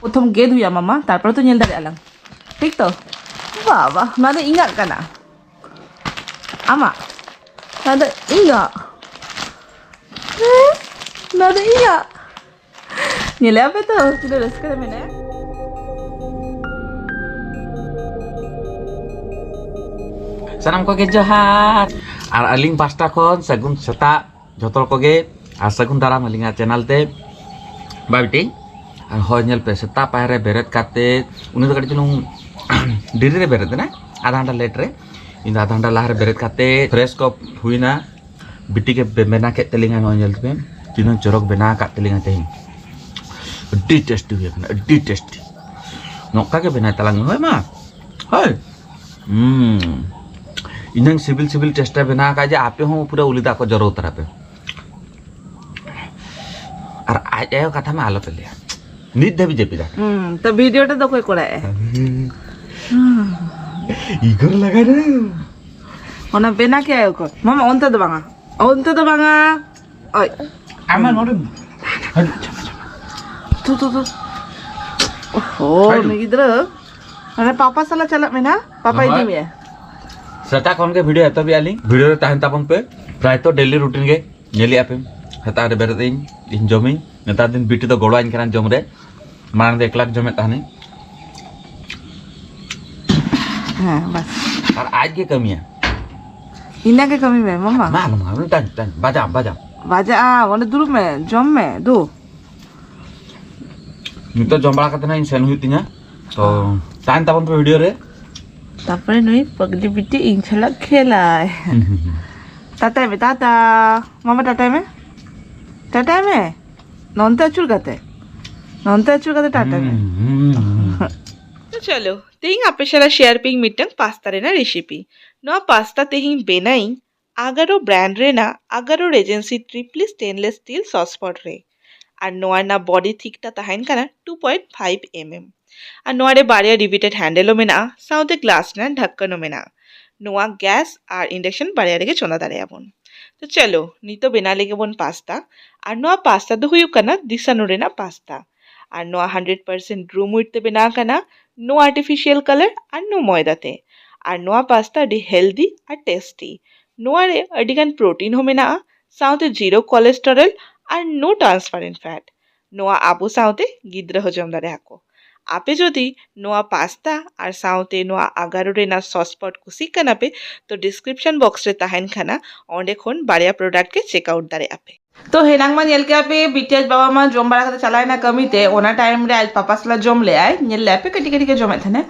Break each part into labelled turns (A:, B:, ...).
A: প্রথম গেদ হুইয়া মামা তারপরে তো নেল দাঁড়িয়ে আলাম ঠিক তো বাবা না তো ইঙ্গাক কানা আমা না তো ইঙ্গা না তো ইঙ্গা nyele apa tuh sudah raska mana
B: Sanam koge johat ar aling pasta kon sagun seta jotol koge ar sagun daram alinga channel te babiti ar honyel pe seta pare beret kate uni to kadi chulung diri re beret na adha ghanta late re in adha ghanta lahar beret kate fresh kop huina biti ke bena ke telinga honyel te tinong jorok bena ka telinga te Di tasty huya kana di tasty nokka ke bena talang hoy ma hoy inang civil testa bena ka je ape ho pura ulida ko jaro tarape ar ayo katha ma alo pele nit debi jepi da
A: তো ভিডিওটা তো কই করে
B: igor laga na
A: ওনা বেনা কে আয় কর মামা অন্তে তো বাঙা ওই
B: আমার নরে
A: tuh oh gitu ada papa salah calak mana papa ini ya
B: seta kon ke video eta bi aling video re tahan tapon pe pray to daily routine ge neli ape hata re bere din in jomi neta din biti to golo ain kan jom re man de 1 lakh jome tahani
A: bas
B: ar aaj ke kami hai
A: ina ke kami me mama
B: ma tan bajam
A: baja wane dulu me jom me do
B: nito jom bala katena in sen huitinya to tahan tapon pe video re
A: তারপরে নই পগলি বিটি ইনশাআল্লাহ খেলায় টাটা মে টাটা মামা টাটা মে নন্তা চুলকাতে টাটা মে तो चलो तेहिंग आपे सारा शेयर पिंग मिटंग पास्ता रेना रेसिपी नो पास्ता तेहिंग बेनाई आगारो ब्रांड रेना Agaro agency triply stainless steel sauce pot रे और नोआ ना बॉडी थिकटा ताहाइन काना 2.5 mm और नोआरे बारिया रिपीटेड हैंडलो में ना साउथे ग्लास ना ढक्कनो में ना नोआ गैस और इंडक्शन बारिया रेगे चोना दारे आबन तो चलो नी तो बिना लेके बोन पास्ता और नोआ पास्ता तो हुई कना दिसानो रे ना पास्ता और नोआ 100% रूम उठते बिना कना नो आर्टिफिशियल कलर और नो मैदाते और नोआ पास्ता डी हेल्दी और टेस्टी नोआरे अडिगन प्रोटीन हो में ना साउथे जीरो कोलेस्टेरल और नो ट्रांसपेरेंट फैट नोआ आबू साउथे गिद्र हो जमदारे हाको आपे जदि नोआ पास्ता और साउथे नोआ आगारो रेना सॉसपॉट कुसी कनापे तो डिस्क्रिप्शन बॉक्स रे ताहेन खाना ओंडे खोन बारिया प्रोडक्ट के चेकआउट दारे आपे तो हेनांग मा नेल के आपे बीटीएस बाबा मा जोम बारा खाते चलाय ना कमीते ओना टाइम रे आज पापा सला जोम ले आय नेल लैपे कटी के जोमे थाने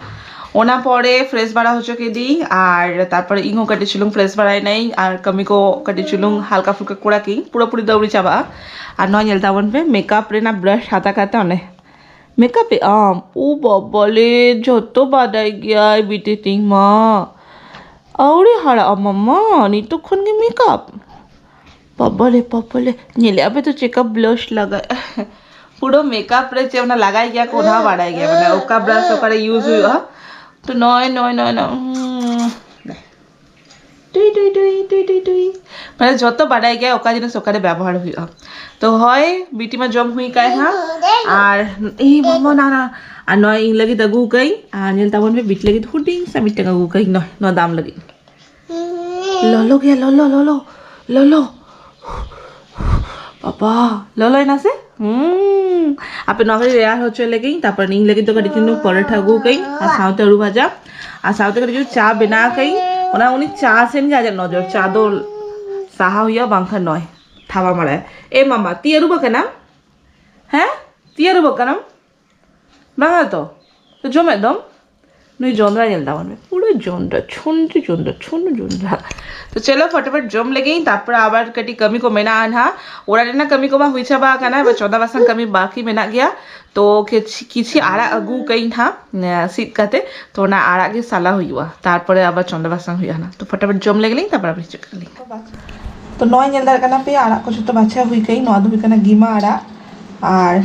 A: ओना परे फ्रेश बारा हो चके दी और तारपर इंगो कटी चुलुंग फ्रेश बाराय नहीं और कमी को कटी चुलुंग हल्का फुल्का कोड़ा की पूरा दौड़ी चाबा और नो नेल तावन पे मेकअप रे ना ब्रश हाथा खाते ओने मेकअप ओ बबले जो बादाई गया बीते तिंग मा औरे हरा मम्मा नी तो खुन के मेकअप बबले नेले अबे तो चेकअप ब्लश लगा पूरा मेकअप रे चेवना लगाई गया कोना बादाई गया माने ओका ब्रश ओकारे यूज हुआ तो नय टुई মানে যত বাড়াই গিয়া ওকা জিনিস ওকারে ব্যবহার হইয়া তো হয় বিটি মা জম হুই কায় হ্যাঁ আর এই মামা না আর নয় ইং লাগি দগু কাই আর নেল তাবন মে বিট লাগি হুডিং সা মিট টাকা গু কাই নয় ন দাম লাগি ললো গিয়া ললো পাপা ললো না সে আপে নগরি রেয়ার হচ্ছে লাগি তারপর নিং লাগি তো কাটি তিনু পরোটা গু কাই আর সাউতে আলু ভাজা আর সাউতে কাটি চা বিনা কাই ওনা উনি চা সেন যা নজর চা দো साहा हुआ बांखा नय थावा मारा ए मामा तियारु बकना हैं तियारु बकना बांगा तो जमे दम नुई जोंदरा नेल दावन में पूरा जोंदरा जोंदरा तो चलो फटाफट जम लेगे तापर आबार कटी कमी को मेना आना ओरा रेना कमी को मा हुई छबा काना बा चौदा बासन कमी बाकी मेना गया तो किछि आड़ा अगु कई था सीट काते तो ना आड़ा के साला हुआ तारपरे आबार चौदा बासन हुई ना तो फटाफट जम लेगे तापर आप चकली तो नय नेल दार काना पे आड़ा को तो बाछा हुई कई नवा दो हुई काना गिमा आड़ा और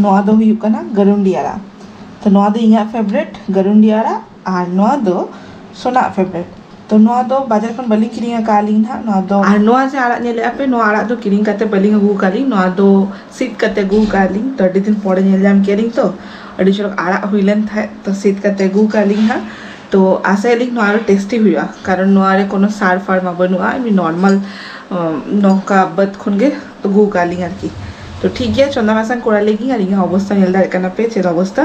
A: नवा दो हुई काना गरुंडी आड़ा तो नवा दो इया फेवरेट गरुंडी आड़ा और नवा दो सोना फेवरेट तो नवा दो बाजार खन बलिंग किरिंग कालिंग ना नवा दो और नवा से आड़ा नेले आपे नवा आड़ा दो किरिंग काते बलिंग गु कालिंग नवा दो सीट काते गु कालिंग तो अड्डी दिन पड़े नेल जाम केरिंग तो अड़ी चलो आड़ा हुईलन था तो सीत का तेगु का लिंग हा तो आशा लिंग नोआरो टेस्टी हुआ कारण नोआरे कोनो सार फार मा बनुआ एमनि नॉर्मल नौका बद खुनगे गु का लिंग आर की तो ठीक है चंदा मासान कोड़ा लेगी और यहाँ अवस्था नेल दाड़ करना पे चेर अवस्था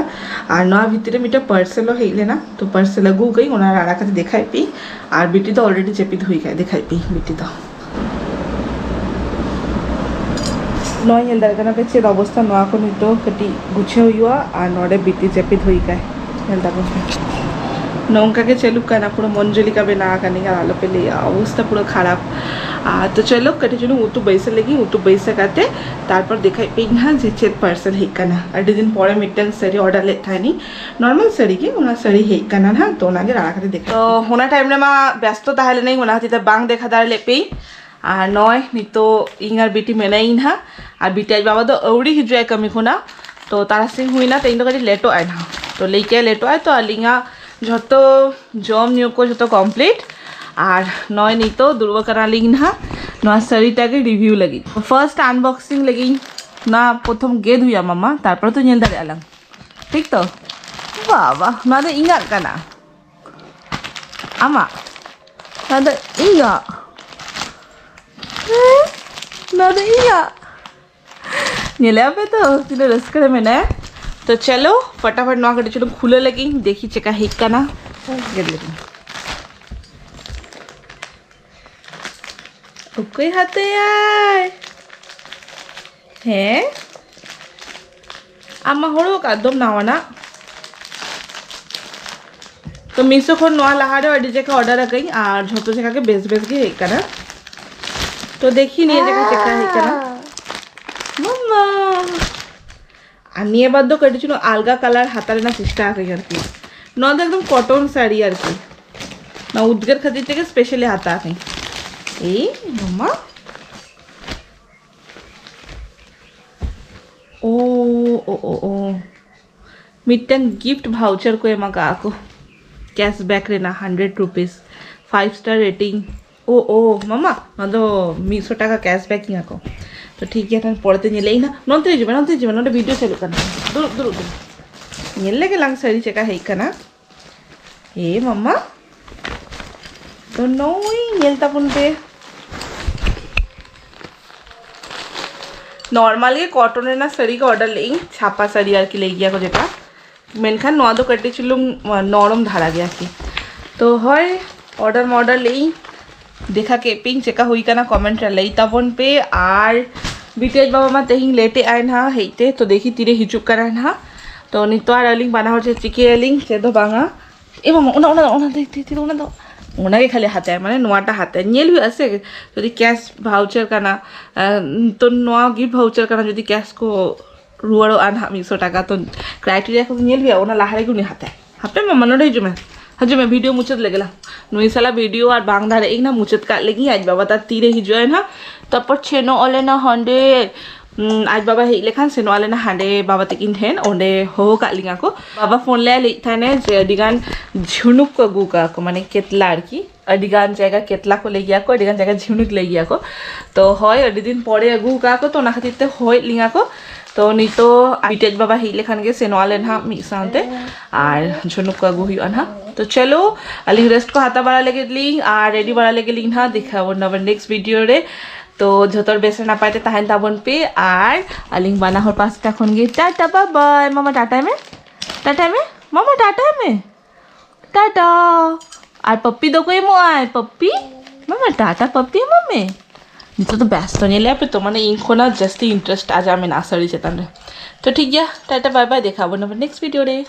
A: और नवा भितरे मिटा पार्सेलो हेई लेना तो पार्सेल गु गई ओनार आड़ा काते देखाई पी और बिटी तो ऑलरेडी चेपित हुई गए देखाई पी बिटी तो नय नेल दाड़ करना पे चेर अवस्था नवा को नितो कटी गुछे हुआ और नोडे बिटी चेपित हुई गए नेल दाड़ नौका के चलुक का ना पूरा मंजलिका बना करने का आलो पे ले अवस्था पूरा खराब तो चलो कटे चलो उतु बैसे लगी उतु बैसे काते तारपर देखाई पे ना जे चेक पार्सल हेक काना अडी दिन परे मिटन साड़ी ऑर्डर ले थानी नॉर्मल साड़ी के ओना साड़ी हेक काना ना तो नागे राखा देखा तो होना टाइम रे मा व्यस्त ताहले नहीं ओना हती बांग देखा दार ले पे আর নয় নিতো ইংার বিটি মেনাই না আর বিটি আজ বাবা তো আউড়ি হিজুয়াই কমি খুনা তো তারা সিং হুই না তেইন তো কাছে লেটো আয় না তো লেকে লেটো আয় তো আলিঙা যত জম নিয়োগ যত কমপ্লিট আর নয় নিতো দুর্বকারা লিং না নয় শাড়িটাকে রিভিউ লাগি ফার্স্ট আনবক্সিং লাগি না প্রথম গে ধুইয়া মামা তারপর তো নেল দাঁড়িয়ে আলাম ঠিক তো বাবা না তো ইঙার কানা আমা না তো ইঙা ना इया नेले पे तो तिने रस्क में ना तो चलो फटाफट नवा कटे चलो खुले लगी देखी चेका हिक का ना गेट लगी ओके हाथे आय हैं आमा हड़ो का दम नावा ना तो मिसो खन नवा लहारे अडी जेका ऑर्डर गई और झोतो जेका के बेस बेस के हिक का ना तो देखी नहीं देखा चेका है क्या मम्मा आनिए बाद दो कटी चुनो आलगा कलर हातारे ना चेष्टा आ गई यार की ना तो एकदम कॉटन साड़ी यार की ना उद्गर खातिर থেকে স্পেশালি হাতা আছে এই মাম্মা ओ ओ ओ ओ मिटन गिफ्ट भाउचर को एमा काको कैशबैक रे ना 100 रुपीस 5 स्टार रेटिंग ओ ओ मामा ना तो 200 টাকা कैशबैक ही आको तो ठीक है तन पड़ते नेलेई ना नंते जीवन नंते वीडियो चालू करना दूर दूर दूर नेले के लंग साड़ी चेका है कना ए मामा तो नोई नेलता पुनते नॉर्मल के कॉटन ना साड़ी का ऑर्डर लेई छापा साड़ी यार की ले गया को जेटा मेनखान नवा दो कटे चुलुम नरम धारा गया की तो হয় ऑर्डर मॉडर लेई देखा के पिंग चेका हुई का ना कमेंट लई तबन पे आर बीटेज बाबा मा तेहिं लेटे आइन हा हेते तो देखी तीरे हिचुक करान हा तो नितो आर अलिंग बाना होचे चिके अलिंग चेदो बांगा ए मामा ओना देख तीरे ओना दो ओना के खाली हाते माने नोआटा हाते नेल हुई आसे यदि कैश भाउचर का ना तो नोआ गिफ्ट भाउचर का ना यदि कैश को रुआरो आन हा 200 টাকা तो क्राइटेरिया को नेल हुई ओना लाहारे गुनी हाते हापे मामा नडे जुमे हजू मैं वीडियो मुचत लगेला नुई साला वीडियो और बांग धारे एक ना मुचत काट लगी आज बाबा तार तीरे हिजुए ना तपर छेनो ओले ना हंडे आज बाबा हे लेखान सेनो ओले ना हंडे बाबा तकिन थेन ओंडे हो काट लिंगा को बाबा फोन ले ले थाने जे अडिगान झुनुक को गुका को माने केतला आर की अडिगान जगह केतला को ले गया को अडिगान जगह झुनुक ले गया को तो होय अडी दिन परे गुका को तो ना खातिर होय लिंगा को तो नितो बीटेज बाबा ही लेखान के सेनवाले ना मी सानते और झुनुक का गुही अनहा तो चलो अलिंग रेस्ट को हाथा बड़ा लगे लिंग और रेडी बड़ा लगे लिंग ना दिखाबो नवर नेक्स्ट वीडियो रे तो झतर बेसे ना पाते ताहन ताबन पे और अलिंग बाना हर पासटा खन गे टाटा बाय बाय मामा टाटा में मामा टाटा में टाटा और पप्पी दो कोई मो आए पप्पी मामा टाटा पप्पी मम्मी नितो तो व्यस्त नेले पे तो माने इनको ना जस्ट इंटरेस्ट आ जा में ना साड़ी चेतन रे तो ठीक है टाटा बाय बाय देखाबो नवर नेक्स्ट वीडियो रे।